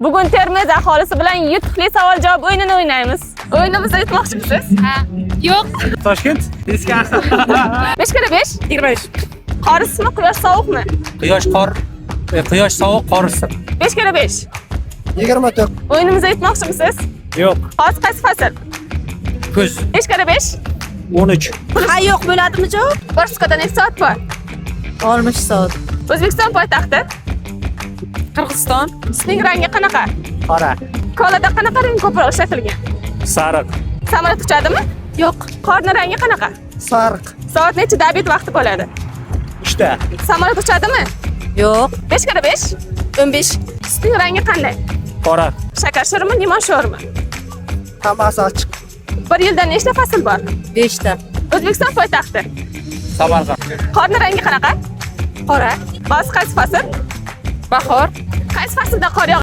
Bugun Termiz aholisi bilan yutuqli savol-javob o'yinini o'ynaymiz. O'yinimizda yutmoqchimisiz? Ha. Yo'q. Toshkent. Eski ahli. 5 kira 5. 25. Qor issiqmi, quyosh sovuqmi? Quyosh sovuq, qor issiq. 5 kira 5. 24. O'yinimizda yutmoqchimisiz? Yo'q. Hozir qaysi fasl? Kuz. 5 kira 5. 13. Ha, yo'q bo'ladimi javob? Borsukada necha soat bor? 60 soat. O'zbekiston poytaxti. Qirg'iziston. Sutning rangi qanaqa? Qora. Kolada qanaqa rang ko'proq ishlatilgan? Sariq. Samolyot uchadimi? Yo'q. Qorni rangi qanaqa? Sariq. Soat nechida obed vaqti bo'ladi? 3 ta. Samolyot uchadimi? Yo'q. 5 kira 5. 15. Sutning rangi qanday? Qora. Shakar sho'rmi, limon sho'rmi? Hammasi ochiq. Bir yilda nechta fasl bor? 5 ta. O'zbekiston poytaxti. Samarqand. Qorni rangi qanaqa? Qora. Hozir qaysi fasl? Bahor. Qaysi faslda qor yog'adi?